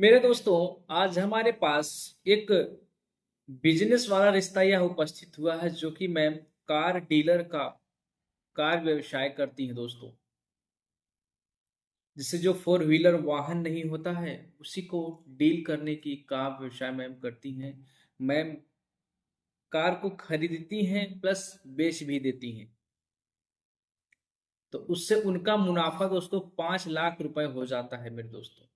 मेरे दोस्तों, आज हमारे पास एक बिजनेस वाला रिश्ता यह उपस्थित हुआ है जो कि मैम कार डीलर का कार व्यवसाय करती हैं दोस्तों। जिससे जो फोर व्हीलर वाहन नहीं होता है उसी को डील करने की कार व्यवसाय मैम करती हैं। मैम कार को खरीदती हैं प्लस बेच भी देती हैं। तो उससे उनका मुनाफा दोस्तों 5 लाख रुपए हो जाता है मेरे दोस्तों।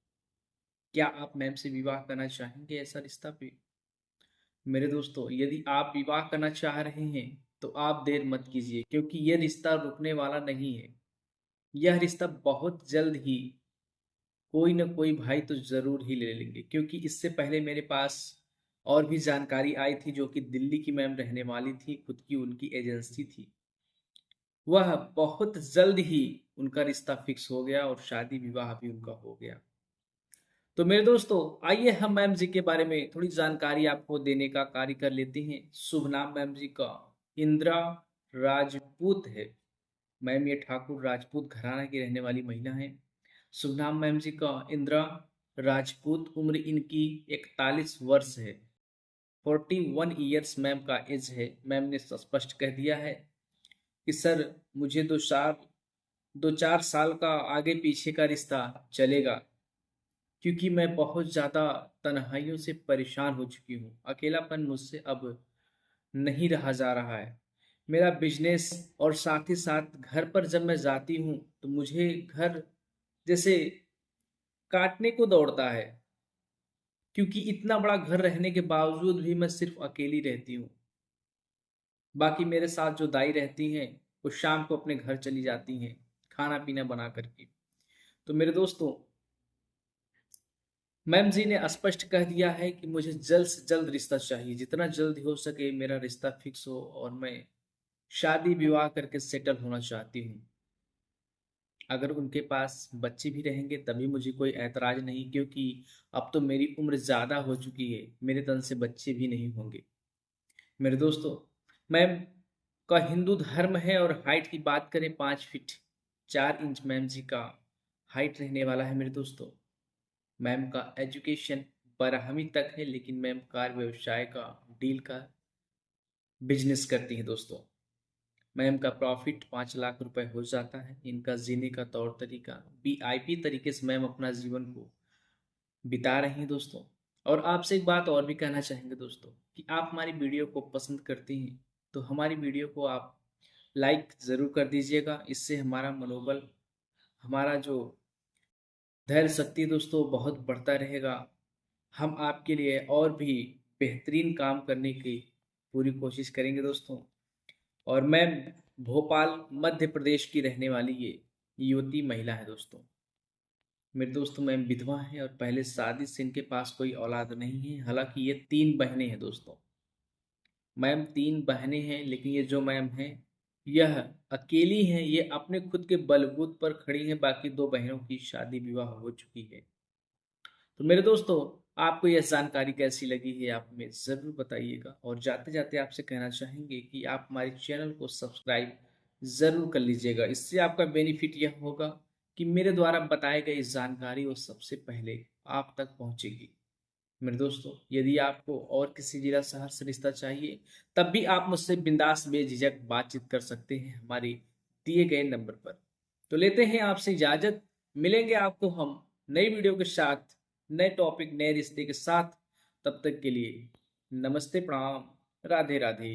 क्या आप मैम से विवाह करना चाहेंगे ऐसा रिश्ता पे? मेरे दोस्तों, यदि आप विवाह करना चाह रहे हैं तो आप देर मत कीजिए, क्योंकि यह रिश्ता रुकने वाला नहीं है। यह रिश्ता बहुत जल्द ही कोई न कोई भाई तो जरूर ही ले लेंगे, क्योंकि इससे पहले मेरे पास और भी जानकारी आई थी जो कि दिल्ली की मैम रहने वाली थी, खुद की उनकी एजेंसी थी। वह बहुत जल्द ही उनका रिश्ता फिक्स हो गया और शादी विवाह भी उनका हो गया। तो मेरे दोस्तों, आइए हम मैम जी के बारे में थोड़ी जानकारी आपको देने का कार्य कर लेते हैं। शुभ नाम मैम जी का इंदिरा राजपूत है। मैम ये ठाकुर राजपूत घराना की रहने वाली महिला है। शुभ नाम मैम जी का इंदिरा राजपूत। उम्र इनकी 41 वर्ष है। 41 ईयर्स मैम का एज है। मैम ने स्पष्ट कह दिया है कि सर, मुझे 2-4 साल का आगे पीछे का रिश्ता चलेगा, क्योंकि मैं बहुत ज़्यादा तन्हाइयों से परेशान हो चुकी हूँ। अकेलापन मुझसे अब नहीं रहा जा रहा है। मेरा बिजनेस और साथ ही साथ घर पर जब मैं जाती हूँ तो मुझे घर जैसे काटने को दौड़ता है, क्योंकि इतना बड़ा घर रहने के बावजूद भी मैं सिर्फ अकेली रहती हूँ। बाकी मेरे साथ जो दाई रहती हैं वो शाम को अपने घर चली जाती हैं खाना पीना बना करके। तो मेरे दोस्तों, मैम जी ने स्पष्ट कह दिया है कि मुझे जल्द से जल्द रिश्ता चाहिए, जितना जल्द हो सके मेरा रिश्ता फिक्स हो और मैं शादी विवाह करके सेटल होना चाहती हूँ। अगर उनके पास बच्चे भी रहेंगे तभी मुझे कोई ऐतराज नहीं, क्योंकि अब तो मेरी उम्र ज़्यादा हो चुकी है, मेरे तन से बच्चे भी नहीं होंगे। मेरे दोस्तों, मैम का हिंदू धर्म है और हाइट की बात करें 5 फीट 4 इंच मैम जी का हाइट रहने वाला है मेरे दोस्तों। मैम का एजुकेशन 12वीं तक है, लेकिन मैम कार व्यवसाय का डील का बिजनेस करती है दोस्तों। मैम का प्रॉफिट 5 लाख रुपए हो जाता है। इनका जीने का तौर तरीका वीआईपी तरीके से मैम अपना जीवन को बिता रही हैं दोस्तों। और आपसे एक बात और भी कहना चाहेंगे दोस्तों, कि आप हमारी वीडियो को पसंद करती हैं तो हमारी वीडियो को आप लाइक ज़रूर कर दीजिएगा। इससे हमारा मनोबल, हमारा जो धैर्य शक्ति दोस्तों बहुत बढ़ता रहेगा। हम आपके लिए और भी बेहतरीन काम करने की पूरी कोशिश करेंगे दोस्तों। और मैं भोपाल मध्य प्रदेश की रहने वाली ये युवती महिला है दोस्तों। मेरे दोस्तों, मैम विधवा है और पहले शादी से इनके पास कोई औलाद नहीं है। हालांकि ये 3 बहनें हैं दोस्तों। मैम 3 बहनें हैं, लेकिन ये जो मैम है यह अकेली हैं। ये अपने खुद के बलबूते पर खड़ी हैं। बाकी 2 बहनों की शादी विवाह हो चुकी है। तो मेरे दोस्तों, आपको यह जानकारी कैसी लगी है आप हमें ज़रूर बताइएगा। और जाते जाते आपसे कहना चाहेंगे कि आप हमारे चैनल को सब्सक्राइब ज़रूर कर लीजिएगा। इससे आपका बेनिफिट यह होगा कि मेरे द्वारा बताए गए इस जानकारी वो सबसे पहले आप तक पहुंचेगी। मेरे दोस्तों, यदि आपको और किसी जिला शहर से रिश्ता चाहिए तब भी आप मुझसे बिंदास बेझिझक बातचीत कर सकते हैं हमारे दिए गए नंबर पर। तो लेते हैं आपसे इजाज़त। मिलेंगे आपको हम नई वीडियो के साथ, नए टॉपिक, नए रिश्ते के साथ। तब तक के लिए नमस्ते, प्रणाम, राधे राधे।